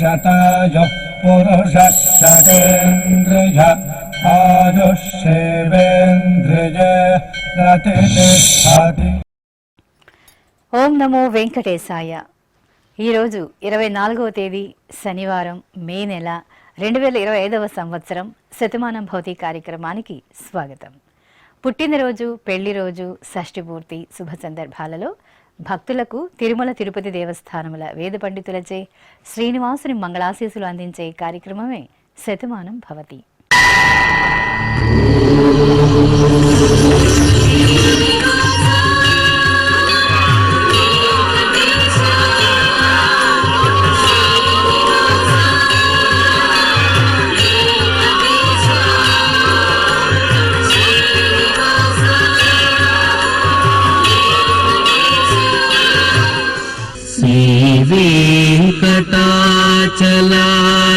शतायुः पुरुषः शतेन्द्रिय आयुष्येवेन्द्रिये प्रतिष्ठति। ఓం నమో వెంకటేశాయ. ఈరోజు 24వ తేదీ శనివారం, మే నెల 2025వ సంవత్సరం. శతమానం భవతి కార్యక్రమానికి స్వాగతం. పుట్టినరోజు, పెళ్లి రోజు, షష్ఠి పూర్తి శుభ సందర్భాలలో భక్తులకు తిరుమల తిరుపతి దేవస్థానముల వేద పండితులచే శ్రీనివాసుని మంగళాశీసులు అందించే కార్యక్రమమే శతమానం భవతి.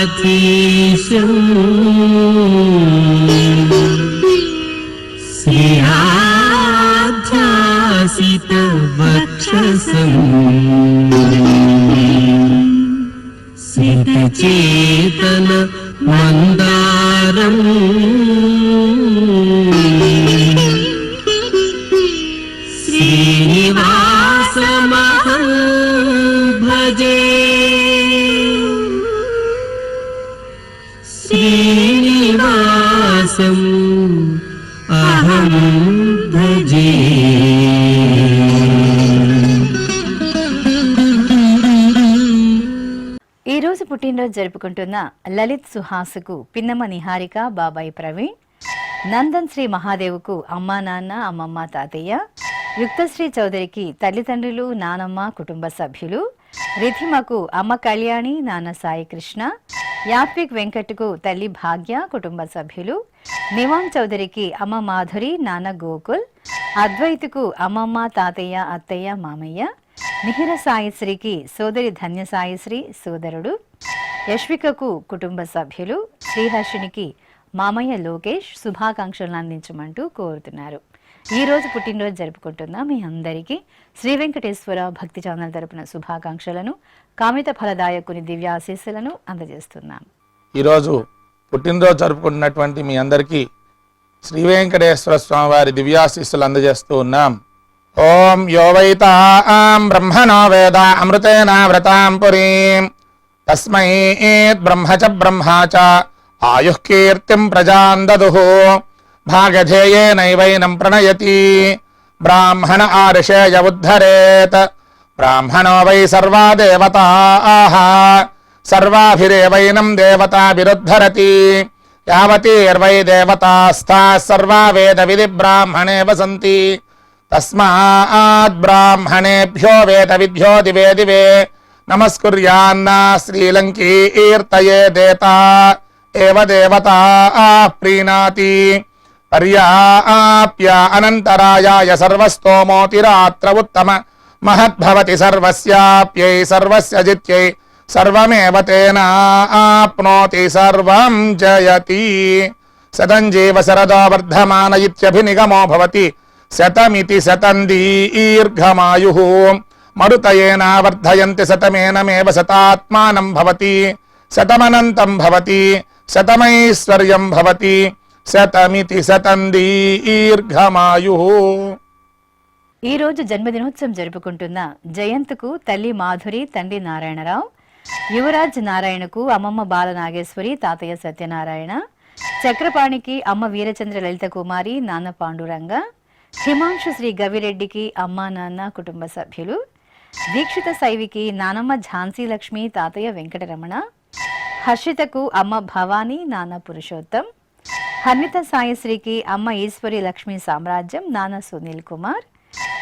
వెంకటాచలాధీశం శ్రీయాధ్యాసిత వక్షసం సితచేతన మందారం శ్రీనివాసమహం భజే. శ్రీనివాసం అహం భజే. ఈరోజు పుట్టినరోజు జరుపుకుంటున్న లలిత్ సుహాసుకు పిన్నమ్మ నిహారిక, బాబాయి ప్రవీణ్, నందన్ శ్రీ మహాదేవుకు అమ్మా నాన్న, అమ్మమ్మ, తాతయ్య, యుక్తశ్రీ చౌదరికి తల్లిదండ్రులు, నానమ్మ, కుటుంబ సభ్యులు, రిథిమకు అమ్మ కళ్యాణి, నాన్న సాయి కృష్ణ, యాత్విక్ వెంకట్కు తల్లి భాగ్య, కుటుంబ సభ్యులు, నివాన్ చౌదరికి అమ్మ మాధురి, నాన్న గోకుల్, అద్వైతుకు అమ్మమ్మ, తాతయ్య, అత్తయ్య, మామయ్య, మిహిర సాయిశ్రీకి సోదరి ధన్య సాయిశ్రీ, సోదరుడు, యశ్వికకు కుటుంబ సభ్యులు, శ్రీహర్షునికి మామయ్య లోకేష్ శుభాకాంక్షలను అందించమంటూ కోరుతున్నారు. ఈ రోజు పుట్టినరోజు జరుపుకుంటున్న మీ అందరికీ శ్రీ వెంకటేశ్వర భక్తి ఛానల్ తరపున శుభాకాంక్షలను, కామిత ఫలదాయకుని దివ్య ఆశీస్సులను అందజేస్తున్నాం. ఈరోజు పుట్టినరోజు జరుపుకుంటున్నటువంటి మీ అందరికీ శ్రీ వెంకటేశ్వర స్వామి వారి దివ్యాశీస్సులు అందజేస్తూ ఉన్నాం. ఓం యోవైతాం బ్రహ్మణో వేద అమృతేన వ్రతాం పురీం తస్మై బ్రహ్మ చ బ్రహ్మా చ ఆయుః కీర్తిం ప్రజాం దదుః భాగధేయేనైవైనం ప్రణయతి బ్రాహ్మణ ఆర్షేయ ఉద్ధరేత్ బ్రాహ్మణో వై సర్వా దేవతాః సర్వాభిరేవైనం దేవతాభిరుద్ధరతి యావతీర్వై దేవతాస్తాః సర్వా వేద విధి బ్రాహ్మణే వసంతి తస్మాత్ బ్రాహ్మణేభ్యో వేద విద్యో దివే దివే నమస్కుర్యాన్న శ్రీలంకీర్తయే దేతా ఏవ దేవతా ప్రీణాతి పర్యాప్య అనంతరాయాయ సర్వస్తోమోతిరాత్ర ఉత్తమ మహద్భవతి సర్వస్యాప్యై సర్వస్య జిత్యై సర్వమేవ తేన ఆప్నోతి సర్వం జయతి. శతం జీవ శరదో వర్ధమాన ఇత్యభినిగమో భవతి శతమితి శతం దీర్ఘమాయుః మరుతయేన వర్ధయంతి శతమేనమేవ శతాత్మానం భవతి శతమనంతం భవతి శతమైశ్వర్యం భవతి శతమితి శతం దీర్ఘమాయుః. ఈ రోజు జన్మదినోత్సవం జరుపుకుంటున్న జయంత్కు తల్లి మాధురి, తండ్రి నారాయణరావు, యువరాజ్ నారాయణకు అమ్మమ్మ బాలనాగేశ్వరి, తాతయ్య సత్యనారాయణ, చక్రపాణికి అమ్మ వీరచంద్ర లలిత కుమారి, నాన్న పాండురంగ, హిమాంశు శ్రీ గవిరెడ్డికి అమ్మా నాన్న, కుటుంబ సభ్యులు, దీక్షిత శైవికి నానమ్మ ఝాన్సీ లక్ష్మి, తాతయ్య వెంకటరమణ, హర్షితకు అమ్మ భవానీ, నాన్న పురుషోత్తం, హర్నిత సాయశ్రీకి అమ్మ ఈశ్వరి లక్ష్మీ సామ్రాజ్యం, నాన్న సునీల్ కుమార్,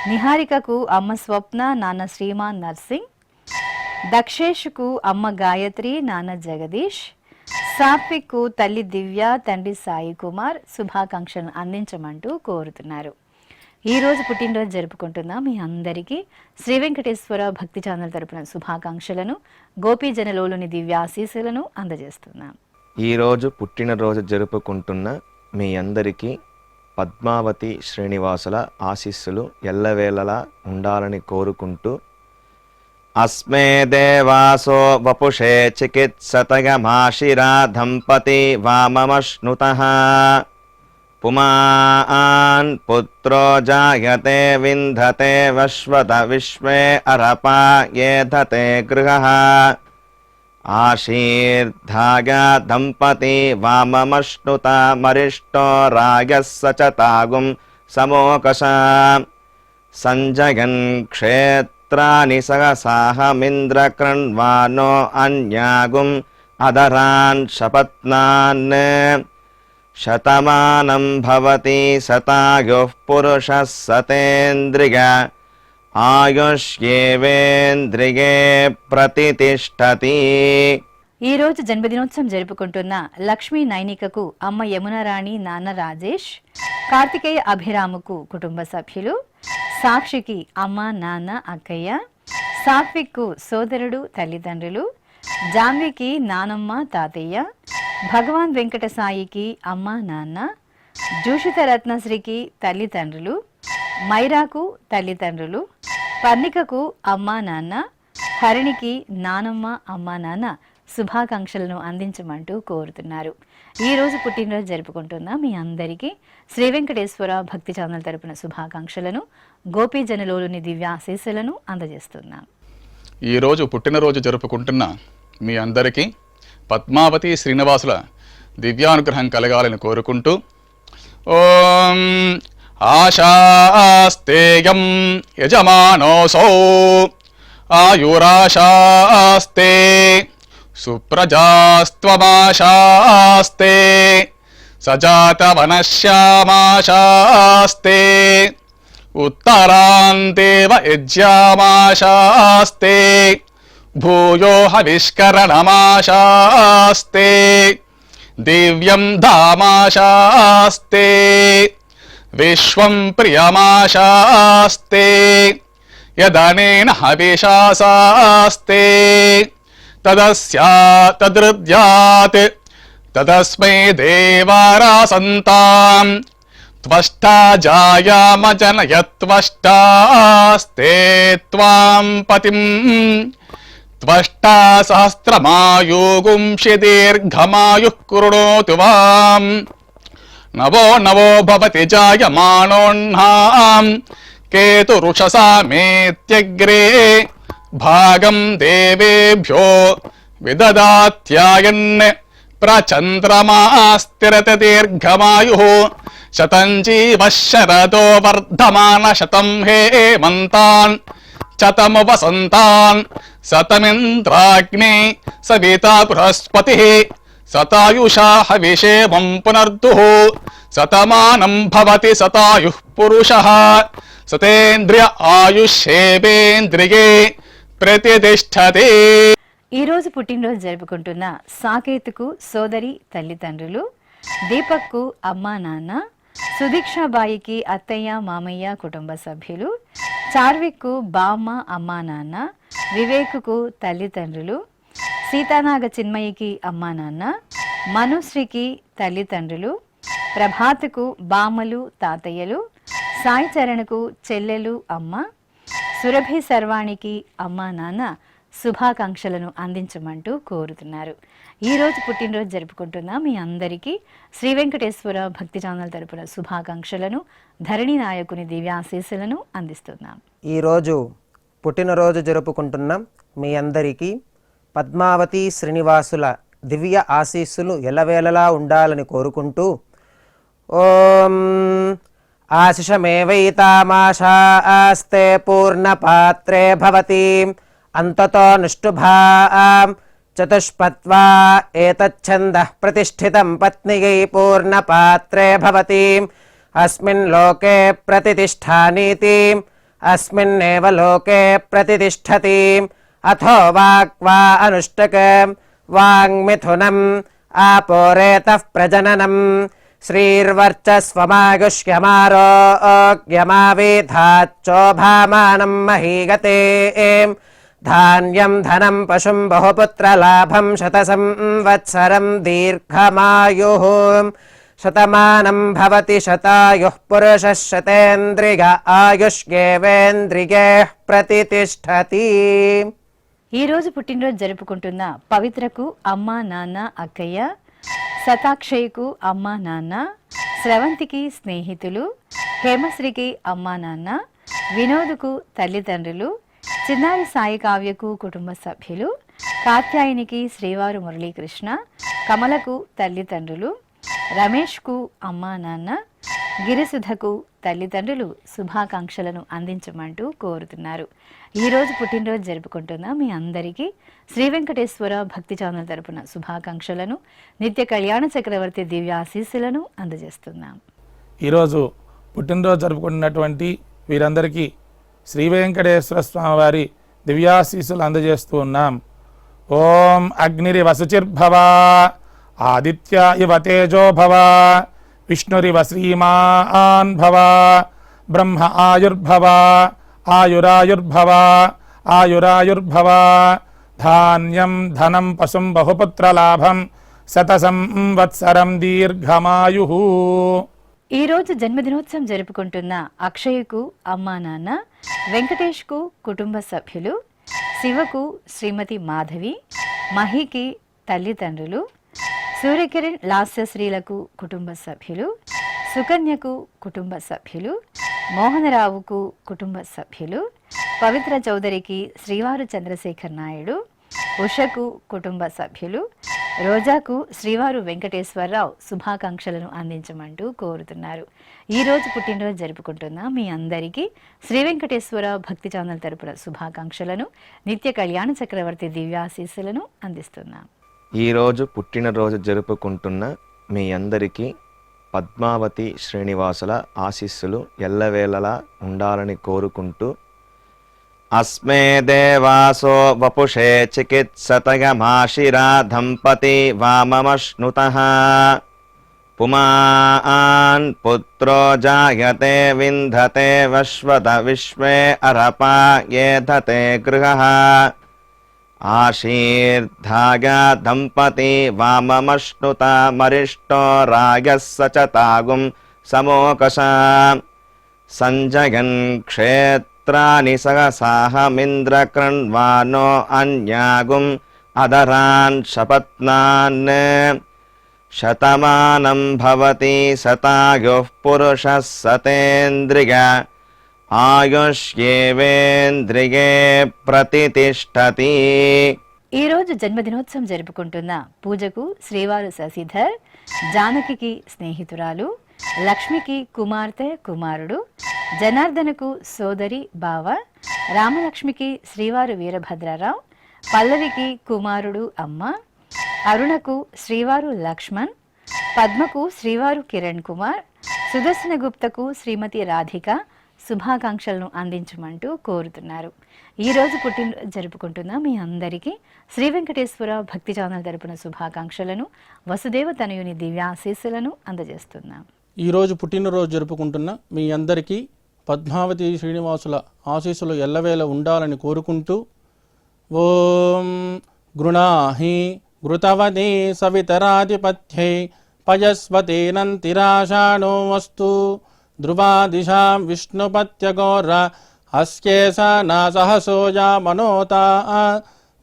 నిహారికకు అమ్మ స్వప్న, నాన్న శ్రీమాన్ నర్సింగ్, దక్షేష్కు అమ్మ గాయత్రి, నాన్న జగదీష్, సాత్విక్కు తల్లి దివ్య, తండ్రి సాయి కుమార్ శుభాకాంక్షలను అందించమంటూ కోరుతున్నారు. ఈ రోజు పుట్టినరోజు జరుపుకుంటున్న మీ అందరికీ శ్రీ వెంకటేశ్వర భక్తి ఛానల్ తరపున శుభాకాంక్షలను, గోపీజనలోని దివ్యాశీస్సులను అందజేస్తున్నాం. ఈరోజు పుట్టినరోజు జరుపుకుంటున్న మీ అందరికీ పద్మావతి శ్రీనివాసుల ఆశీస్సులు ఎల్లవేళలా ఉండాలని కోరుకుంటూ अस्मे देवासो वपुषे चिकित्सतयमाशिरा दम्पती वाममश्नुतः पुमान् पुत्रो जायते विन्धते वश्वत विश्वे अरपा येधते गृहः आशीर्धाय दम्पती वाममश्नुता मरिष्टो रायः स च तागुं समोकशा सञ्जयन् क्षेत्राणि सहसाहमिन्द्रकृण्वानो अन्यागुम् अधरान् शपत्नान् शतमानं भवति शतायुः पुरुषः सतेन्द्रिय ఆయుష్యేవేంద్రియే ప్రతితిష్టతి. ఈ రోజు జన్మదినోత్సవం జరుపుకుంటున్న లక్ష్మీ నైనికకు అమ్మ యమునారాణి, నాన్న రాజేష్, కార్తికేయ అభిరాముకు కుటుంబ సభ్యులు, సాక్షికి అమ్మ నాన్న అక్కయ్య, సాత్విక్కు సోదరుడు తల్లిదండ్రులు, జాన్వికి నానమ్మ తాతయ్య, భగవాన్ వెంకట సాయికి అమ్మ నాన్న, జూషిత రత్నశ్రీకి తల్లిదండ్రులు, మైరాకు తల్లిదండ్రులు, పర్ణికకు అమ్మా నాన్న, హరిణికి నానమ్మ అమ్మా నాన్న శుభాకాంక్షలను అందించమంటూ కోరుతున్నారు. ఈ రోజు పుట్టినరోజు జరుపుకుంటున్న మీ అందరికీ శ్రీ వెంకటేశ్వర భక్తి ఛానల్ తరపున శుభాకాంక్షలను, గోపీజనలోని దివ్యాశీస్సులను అందజేస్తున్నాం. ఈరోజు పుట్టినరోజు జరుపుకుంటున్న మీ అందరికీ పద్మావతి శ్రీనివాసుల దివ్యానుగ్రహం కలగాలని కోరుకుంటూ ఓం ఆశాస్తేయం యజమానోసౌ ఆయురాశాస్తే సుప్రజాస్త్వమాశాస్తే సజాతవనశ్యామాశాస్తే ఉత్తరాంతేవ యజ్యామాశాస్తే భూయో హవిష్కరణమాశాస్తే దివ్యం ధామాశాస్తే విశ్వం ప్రియమాశాస్తే యదనేన హవిషాసాస్తే తదస్యాతదృద్యాత్ తదస్మై దేవారాసంతాం త్వష్టా జాయామజనయత్వష్టాస్తే త్వాం పతిం త్వష్టా సహస్రమాయుగుంషి దీర్ఘమాయుః కృణోతు వాం నవో నవో భవతి జాయమానోన్నాం కేతురుషసామేత్యగ్రే భాగం దేవేభ్యో విదదాత్యాయన్ ప్రచంద్రమాస్తిరత దీర్ఘమాయుః శతం జీవః శరదో వర్ధమాన శతం హేమంతాన్ శతము వసంతాన్ శతమింద్రాగ్నే సవితా బృహస్పతిః శతాయుషా హవిషేమం పునర్దుః శతమానం భవతి శతాయుః పురుషః సతేంద్రియ ఆయుష్యేవేంద్రియే ప్రతితిష్టతి. ఈ రోజు పుట్టినరోజు జరుపుకుంటున్న సాకేత్కు సోదరి తల్లిదండ్రులు, దీపక్కు అమ్మా నాన్న, సుదీక్షాబాయికి అత్తయ్య మామయ్య కుటుంబ సభ్యులు, చార్విక్కు బామ్మ అమ్మా నాన్న, వివేకుకు తల్లిదండ్రులు, సీతానాగ చిన్మయికి అమ్మా నాన్న, మనుశ్రీకి తల్లిదండ్రులు, ప్రభాత్కు బామ్మలు తాతయ్యలు, సాయి చరణకు చెల్లెలు అమ్మ, సురభి సర్వాణికి అమ్మా నాన్న శుభాకాంక్షలను అందించమంటూ కోరుతున్నారు. ఈ రోజు పుట్టినరోజు జరుపుకుంటున్న మీ అందరికీ శ్రీ వెంకటేశ్వర భక్తి ఛానల్ తరపున శుభాకాంక్షలను, ధరణి నాయకుని దివ్యాశీస్సులను అందిస్తున్నాం. ఈరోజు పుట్టినరోజు జరుపుకుంటున్నాం మీ అందరికీ పద్మావతి శ్రీనివాసుల దివ్య ఆశీస్సులు ఎల్లవేళలా ఉండాలని కోరుకుంటూ ఓం ఆశిషమేవైతామాశాస్తే పూర్ణపాత్రే భవతి అంతతో నిష్ఠుభాం చతుష్పత్వా ఏతచ్ఛందః ప్రతిష్ఠితం పత్నియై పూర్ణపాత్రే భవతి అస్మిన్ లోకే ప్రతిష్ఠానీతి అస్మిన్నేవ లోకే ప్రతిష్ఠతి అథో వాక్వా అనుష్టక వాంగ్మిథునం ఆపోరేతః ప్రజననం శ్రీర్వర్చస్వమాగుష్యమారోగ్యమావేధాచ్చోభామానం మహీగతే ధాన్యం ధనం పశుం బహుపుత్రలాభం శతసంవత్సరం దీర్ఘమాయుః శతమానం భవతి శతాయుః పురుషः శతేంద్రియ ఆయుష్యేవేంద్రియే ప్రతితిష్టతి. ఈరోజు పుట్టినరోజు జరుపుకుంటున్న పవిత్రకు అమ్మ నాన్న అక్కయ్య, శతాక్షయ్యకు అమ్మ నాన్న, స్రవంతికి స్నేహితులు, హేమశ్రీకి అమ్మ నాన్న, వినోద్కు తల్లిదండ్రులు, చిన్నారి సాయి కావ్యకు కుటుంబ సభ్యులు, కాత్యాయనికి శ్రీవారు మురళీకృష్ణ, కమలకు తల్లిదండ్రులు, రమేష్కు అమ్మా నాన్న, గిరిసుధకు తల్లిదండ్రులు శుభాకాంక్షలను అందించమంటూ కోరుతున్నారు. ఈరోజు పుట్టినరోజు జరుపుకుంటున్న మీ అందరికీ శ్రీ వెంకటేశ్వర భక్తి ఛానల్ తరపున శుభాకాంక్షలను, నిత్య కళ్యాణ చక్రవర్తి దివ్య ఆశీస్సులను అందజేస్తున్నాం. ఈరోజు పుట్టినరోజు జరుపుకున్నటువంటి వీరందరికీ శ్రీ వెంకటేశ్వర స్వామి వారి దివ్యాశీస్సులు అందజేస్తూ ఉన్నాం. ఓం అగ్నిరివ శుచిర్భవ, ఆదిత్య ఇవ తేజో భవ, విష్ణురివ శ్రీమాన్ భవ, బ్రహ్మ ఆయుర్భవ, ఆయురాయుర్భవ, ఆయురాయుర్భవ, ధాన్యం ధనం పశుం బహుపుత్రలాభం, శతసంవత్సరం దీర్ఘమాయు. ఈరోజు జన్మదినోత్సవం జరుపుకుంటున్న అక్షయ్కు అమ్మా నాన్న, వెంకటేష్కు కుటుంబ సభ్యులు, శివకు శ్రీమతి మాధవి, మహికి తల్లిదండ్రులు, సూర్యకిరణ్ లాస్యశ్రీలకు కుటుంబ సభ్యులు, సుకన్యకు కుటుంబ సభ్యులు, మోహనరావుకు కుటుంబ సభ్యులు, పవిత్ర చౌదరికి శ్రీవారు చంద్రశేఖర్ నాయుడు, ఉషకు కుటుంబ సభ్యులు, రోజాకు శ్రీవారు వెంకటేశ్వరరావు శుభాకాంక్షలను అందించమంటూ కోరుతున్నారు. ఈరోజు పుట్టినరోజు జరుపుకుంటున్న మీ అందరికీ శ్రీ వెంకటేశ్వర భక్తి ఛానల్ తరపున శుభాకాంక్షలను, నిత్య కళ్యాణ చక్రవర్తి దివ్యాశీస్సులను అందిస్తున్నాం. ఈరోజు పుట్టినరోజు జరుపుకుంటున్న మీ అందరికీ పద్మావతి శ్రీనివాసుల ఆశీస్సులు ఎల్లవేళలా ఉండాలని కోరుకుంటూ, అస్మే దేవాసో వపుషే చికిత్సతయమాశిరా దంపతి వామమశ్నుతః, పుమాన్ పుత్రో జాయతే వింధతే వశ్వత విశ్వే అరపా ఏధతే గృహః, ఆశీర్ధాయ దంపతి వామమశ్నుత మరిష్టో రాగः సచతాగుం సమోకష, సంజయన్ క్షేత్రాని సహసాహమింద్రకృణ్వానో అన్యాగుం అదరాన్ శపత్నాన్, శతమానం భవతి శతాయుః పురుషः సతేంద్రియ, ఆయుష్యేవేంద్రియే ప్రతితిష్టతి. ఈరోజు జన్మదినోత్సవం జరుపుకుంటున్న పూజకు శ్రీవారు శశిధర్, జానకి స్నేహితురాలు, లక్ష్మికి కుమార్తె కుమారుడు, జనార్దనకు సోదరి బావ, రామలక్ష్మికి శ్రీవారు వీరభద్రరావు, పల్లవికి కుమారుడు అమ్మ, అరుణకు శ్రీవారు లక్ష్మణ్, పద్మకు శ్రీవారు కిరణ్ కుమార్, సుదర్శన గుప్తకు శ్రీమతి రాధిక శుభాకాంక్షలను అందించమంటూ కోరుతున్నారు. ఈరోజు పుట్టినరోజు జరుపుకుంటున్న మీ అందరికీ శ్రీ వెంకటేశ్వర భక్తి ఛానల్ తరపున శుభాకాంక్షలను, వసుదేవ తనయుని దివ్యాశీస్సులను అందజేస్తున్నాం. ఈరోజు పుట్టినరోజు జరుపుకుంటున్న మీ అందరికీ పద్మావతి శ్రీనివాసుల ఆశీస్సులు ఎల్లవేళ ఉండాలని కోరుకుంటూ, ఓం గృణాహి ఘృతవదే సవితరాధిపత్యై పయస్వతేనంతిరాషాణో వస్తు, ధ్రువాదిశాం విష్ణుపత్యగోర హస్యేషా నాసహసోజా మనోతా,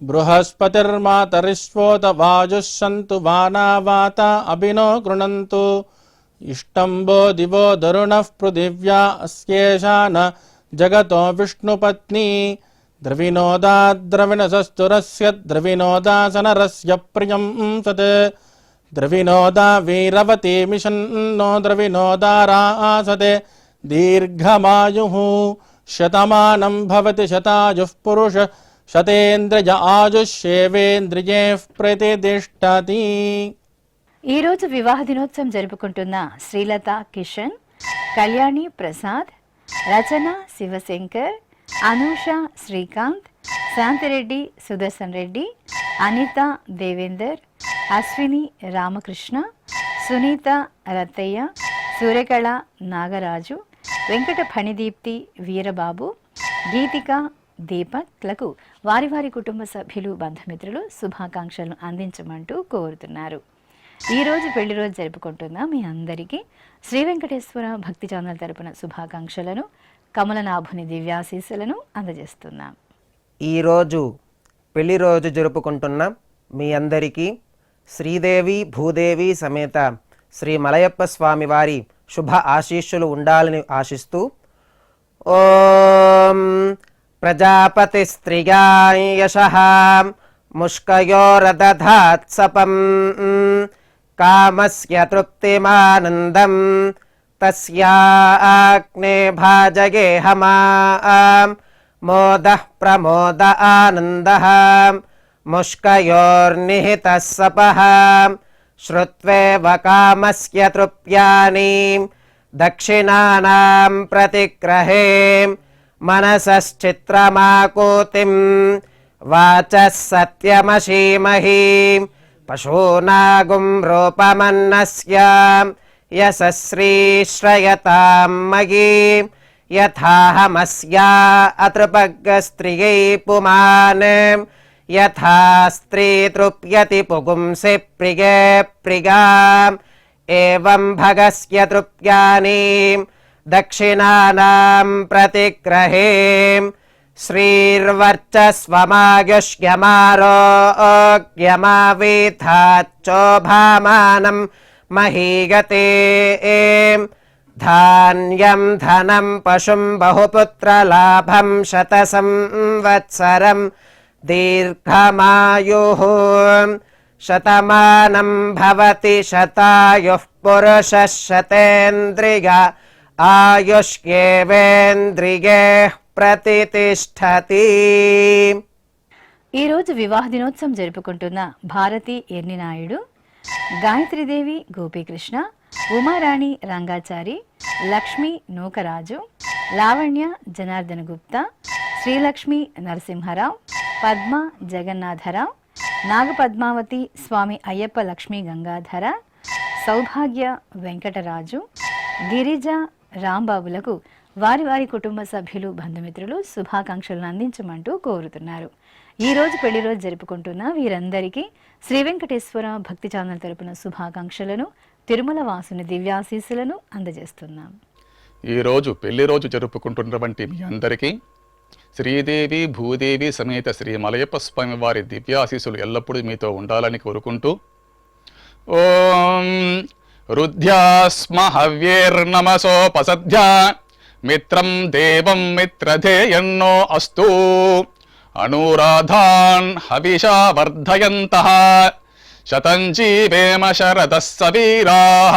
బృహస్పతిర్మాతరిష్వోత వాజుః సంతు వానావాత అభినో గృణంతు, ఇష్టంబో దివో దరుణః పృథివ్యా అస్యేషా న జగతో విష్ణుపత్ని, ద్రవినోదా ద్రవిణసస్తురస్య ద్రవినోదాసనరస్య ప్రియం సత్, ద్రవినోదా వీరవతే మిషన్నో ద్రవినోదారాసతే దీర్ఘమాయుః, శతమానం భవతి శతాయుః పురుష శతేంద్రియ ఆయుష్యేవేంద్రియే ప్రతితిష్టతి. ఈరోజు వివాహ దినోత్సవం జరుపుకుంటున్న శ్రీలత కిషన్, కళ్యాణి ప్రసాద్, రచన శివశంకర్, అనూష శ్రీకాంత్, శాంతిరెడ్డి సుదర్శన్ రెడ్డి, అనిత దేవేందర్, అశ్విని రామకృష్ణ, సునీత రత్తయ్య, సూర్యకళ నాగరాజు, వెంకట ఫణిదీప్తి వీరబాబు, గీతిక దీపక్లకు వారి వారి కుటుంబ సభ్యులు బంధుమిత్రులు శుభాకాంక్షలను అందించమంటూ కోరుతున్నారు. ఈరోజు పెళ్లి రోజు జరుపుకుంటున్న మీ అందరికీ శ్రీ వెంకటేశ్వర భక్తి ఛానల్ తరపున శుభాకాంక్షలను, కమలనాభుని దివ్యాశీస్సులను అందజేస్తున్నాం. ఈరోజు పెళ్లి రోజు జరుపుకుంటున్న మీ అందరికీ శ్రీదేవి భూదేవి సమేత శ్రీ మలయప్ప స్వామి వారి శుభ ఆశీస్సులు ఉండాలని ఆశిస్తూ ఓం ప్రజాపతి స్త్రియాం యశః ముష్కయోరదధాత్ సపం కామస్య తృప్తిమానందం తస్యాగ్నే భాజగేహమాం మోదః ప్రమోద ఆనందః ముష్కయోర్నిహితः సపః శ్రుత్వేవ కామస్య తృప్యాని దక్షిణానాం ప్రతిగ్రహే మనసశ్చిత్రమాకూతిం వాచः సత్యమశీమహి పశూనాగుం రూపమన్నస్య యశశ్రీశ్రయతాం మయీ యథాహమస్యా అతృపగ్గస్త్రియై పుమాన్ యథా స్త్రీ తృప్యతి పుగుంసి ప్రియే ప్రియాం ఏవం భగస్య తృప్యాని దక్షిణానాం ప్రతిగ్రహే శ్రీర్వర్చస్వమాయుష్యమారోగ్యమావేథాచ్చోభామానం మహీగతే ధాన్యం ధనం పశుం బహుపుత్రలాభం శతసంవత్సరం దీర్ఘమాయుః శతమానం భవతి శతాయుః పురుషः శతేంద్రియ ఆయుష్యేవేంద్రియే ప్రతితిష్ఠతి. ఈరోజు వివాహ దినోత్సవం జరుపుకుంటున్న భారతి ఎర్నినాయుడు, గాయత్రీదేవి గోపీకృష్ణ, ఉమారాణి రంగాచారి, లక్ష్మి నూకరాజు, లావణ్య జనార్దన గుప్తా, శ్రీలక్ష్మి నరసింహరావు, పద్మ జగన్నాథరావు, నాగపద్మావతి స్వామి అయ్యప్ప లక్ష్మీ గంగాధర, సౌభాగ్య వెంకటరాజు, గిరిజ రాంబాబులకు వారి వారి కుటుంబ సభ్యులు బంధుమిత్రులు శుభాకాంక్షలను అందించమంటూ కోరుతున్నారు. ఈ రోజు పెళ్లి రోజు జరుపుకుంటున్న వీరందరికీ శ్రీ వెంకటేశ్వర భక్తి ఛానల్ తరపున శుభాకాంక్షలను, తిరుమల వాసుని దివ్యాశీస్సులను అందజేస్తున్నాం. ఈరోజు పెళ్లి రోజు జరుపుకుంటున్నటువంటి మీ అందరికీ శ్రీదేవి భూదేవి సమేత శ్రీ మలయప్ప స్వామి వారి దివ్యాశీస్సులు ఎల్లప్పుడూ మీతో ఉండాలని కోరుకుంటూ ఓం రుద్ధ్యాస్మ హవ్యేర్నమసోపసధ్యా మిత్రం దేవం మిత్రధేయన్నో అస్తు అనురాధాన్ హవిషా వర్ధయంతః శతం జీవేమ శరదః సవీరాః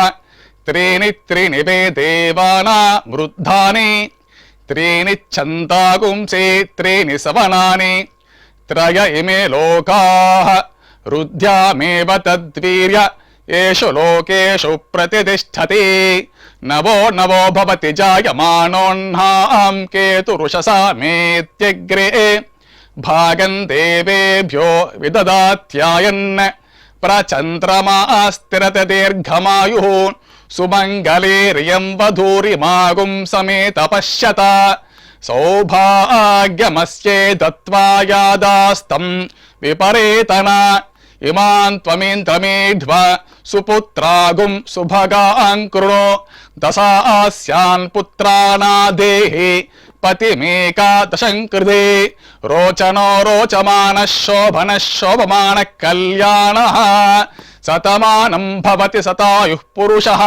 త్రీణి త్రీణి వే దేవానా వృద్ధాని త్రీణి ఛందాగుంసే త్రీణి సవనాని త్రయ ఇమే లోకాః రుద్ధ్యామేవ తద్వీర్య ఏషు లోకేషు ప్రతితిష్ఠతి నవో నవో భవతి జాయమానోన్నాం కేతురుషసా మేత్యగ్రే భాగం దేవేభ్యో విదదాత్యాయన్ ప్రచంద్రమాస్తిరత దీర్ఘమాయుః సుమంగళేరియం వధూరిమాగుం సమేత పశ్యత సౌభాగ్యమస్యే దత్వా యాదాస్తం విపరేతన ఇమాన్ త్వమేంద్రమేధ్వ సుపుత్రాగుం సుభగాం కృణో దశాస్యాన్ పుత్రానాదేహి పతిమేకాదశం కృతే రోచనో రోచమాన శోభన శోభమాన కళ్యాణ శతమానం భవతి శతాయుః పురుషః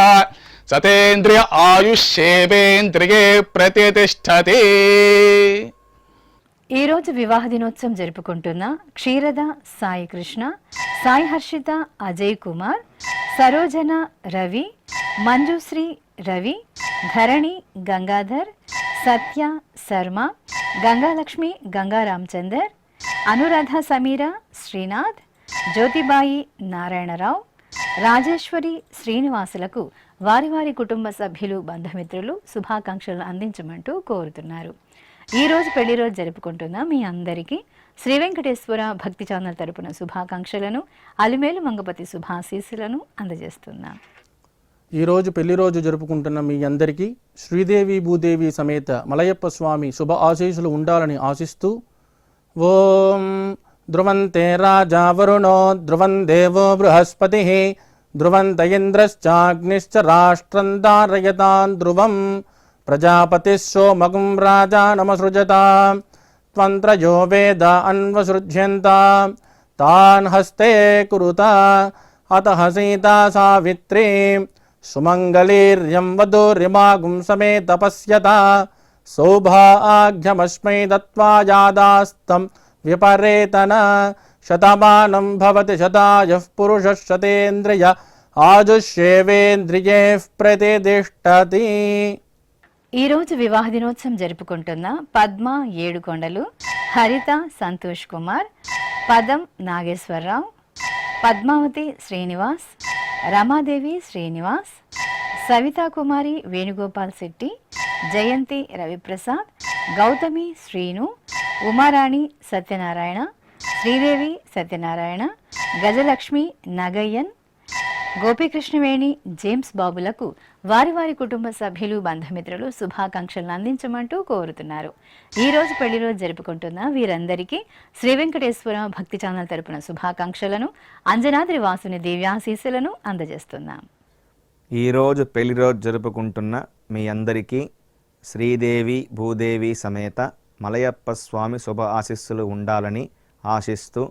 సతేంద్రియ ఆయుష్యేవేంద్రియే ప్రతితిష్ఠతి. ఈ రోజు వివాహ దినోత్సవం జరుపుకుంటున్న క్షీరద సాయి కృష్ణ, సాయి హర్షిత అజయ్ కుమార్, సరోజన రవి, మంజుశ్రీ రవి, ధరణి గంగాధర్, సత్య శర్మ, గంగాలక్ష్మి గంగా రామచందర్, అనురాధ సమీర శ్రీనాథ్, జ్యోతిబాయి నారాయణరావు, రాజేశ్వరి శ్రీనివాసులకు వారి వారి కుటుంబ సభ్యులు బంధుమిత్రులు శుభాకాంక్షలను అందించమంటూ కోరుతున్నారు. ఈ రోజు పెళ్లి రోజు జరుపుకుంటున్న మీ అందరికీ శ్రీ వెంకటేశ్వర భక్తి ఛానల్ తరపున శుభాకాంక్షలను, అలిమేలు మంగపతి శుభాశీస్సులను అందజేస్తున్నాం. ఈరోజు పెళ్లి రోజు జరుపుకుంటున్న మీ అందరికీ శ్రీదేవి భూదేవి సమేత మలయప్ప స్వామి శుభ ఆశీస్సులు ఉండాలని ఆశిస్తూ ఓం ధ్రువంతే రాజా వరుణో ధ్రువం దేవో బృహస్పతి ధ్రువంత ఇంద్రశ్చాగ్నిశ్చ రాష్ట్రం ధారయతాన్ ధ్రువం ప్రజాపతిः సోమగుం రాజా నమసృజతాం त्वन्त्रयो वेद अन्वसृज्यन्त तान् हस्ते कुरुता अतः सीता सावित्री सुमङ्गलीर्यं वधूर्यमागुं समेत पश्यता सौभाग्यमस्मै दत्त्वा यादास्तं विपरेतन शतमानं भवति शतायुः पुरुषः शतेन्द्रिय ఆయుష్యేవేంద్రియే ప్రతిష్టతి. ఈరోజు వివాహ దినోత్సవం జరుపుకుంటున్న పద్మ ఏడుకొండలు, హరిత సంతోష్ కుమార్, పదం నాగేశ్వరరావు, పద్మావతి శ్రీనివాస్, రమాదేవి శ్రీనివాస్, సవితా కుమారి వేణుగోపాల్ శెట్టి, జయంతి రవిప్రసాద్, గౌతమి శ్రీను, ఉమారాణి సత్యనారాయణ, శ్రీదేవి సత్యనారాయణ, గజలక్ష్మి నగయ్యన్, గోపీకృష్ణవేణి, జేమ్స్ బాబులకు వారి వారి కుటుంబ సభ్యులు బంధుమిత్రులు శుభాకాంక్షలను అందించమంటూ కోరుతున్నారు. ఈ రోజు పెళ్లి రోజు జరుపుకుంటున్న వీరందరికీ శ్రీ వెంకటేశ్వర భక్తి ఛానల్ తరపున శుభాకాంక్షలను, అంజనాద్రి వాసుని దివ్యాశీస్సులను అందజేస్తున్నాం. ఈరోజు పెళ్లి రోజు జరుపుకుంటున్న మీ అందరికీ శ్రీదేవి భూదేవి సమేత మలయప్ప స్వామి శుభ ఆశీస్సులు ఉండాలని ఆశిస్తూ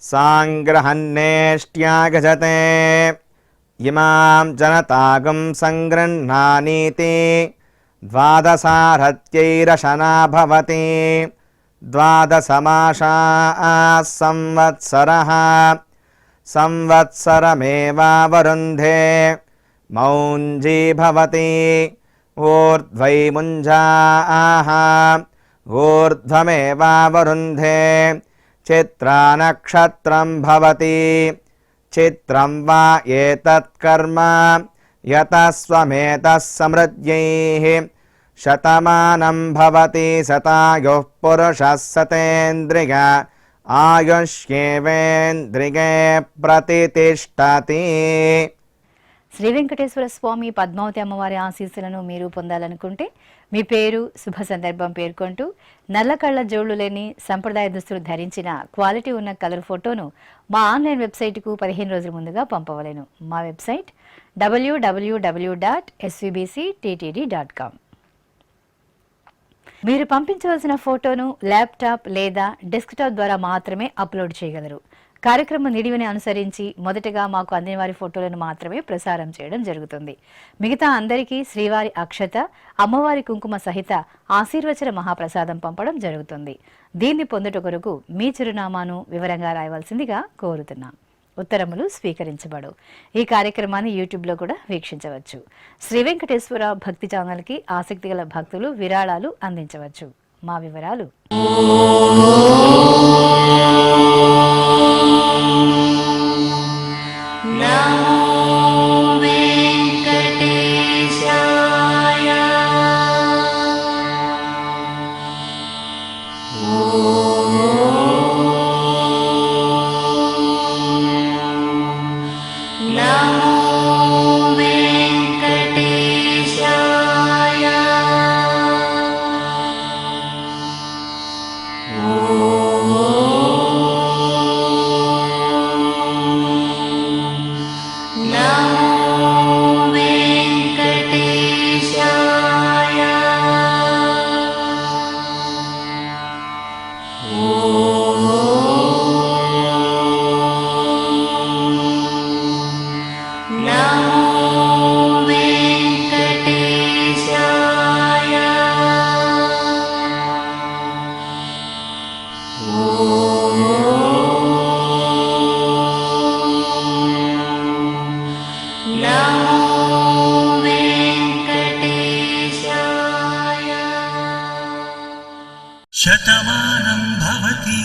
సాంగ్రహన్నేష్ట్యాగజతే ఇమాం జనతాగం సంగృహ్ణానీతి ద్వాదశారత్యైరశనా భవతి ద్వాదశమాసా సంవత్సరః సంవత్సరమేవావరుంధే మౌంజీ భవతి ఊర్ధ్వై ముంజాః ఊర్ధ్వమేవావరుంధే చిత్రా నక్షత్రం భవతి చిత్రం వా ఏతత్ కర్మ యతస్వమేతః సమృద్ధ్యైః శతమానం భవతి శతాయుః పురుషः శతేంద్రియ ఆయుష్యేవేంద్రియే ప్రతిష్టతి. శ్రీ వెంకటేశ్వర స్వామి పద్మావతి అమ్మవారి ఆశీస్సులను మీరు పొందాలనుకుంటే మీ పేరు, శుభ సందర్భం పేర్కొంటూ నల్ల కళ్ళ జోళ్లు లేని సంప్రదాయ దుస్తులు ధరించిన క్వాలిటీ ఉన్న కలర్ ఫోటోను మా ఆన్లైన్ వెబ్సైట్కు 15 రోజుల ముందుగా పంపవలెను. మా వెబ్సైట్ www.svbcttd.com. మీరు పంపించవలసిన ఫోటోను ల్యాప్టాప్ లేదా డెస్క్టాప్ ద్వారా మాత్రమే అప్లోడ్ చేయగలరు. కార్యక్రమం నిడివిని అనుసరించి మొదటగా మాకు అందిన వారి ఫోటోలను మాత్రమే ప్రసారం చేయడం జరుగుతుంది. మిగతా అందరికీ శ్రీవారి అక్షత, అమ్మవారి కుంకుమ సహిత ఆశీర్వచన మహాప్రసాదం పంపడం జరుగుతుంది. దీన్ని పొందుట కొరకు మీ చిరునామాను వివరంగా రాయవలసిందిగా కోరుతున్నాం. ఉత్తరములు స్వీకరించబడు. ఈ కార్యక్రమాన్ని యూట్యూబ్లో కూడా వీక్షించవచ్చు. శ్రీ వెంకటేశ్వర భక్తి ఛానల్కి ఆసక్తి గల భక్తులు విరాళాలు అందించవచ్చు. మా వివరాలు: శతమానం భవతి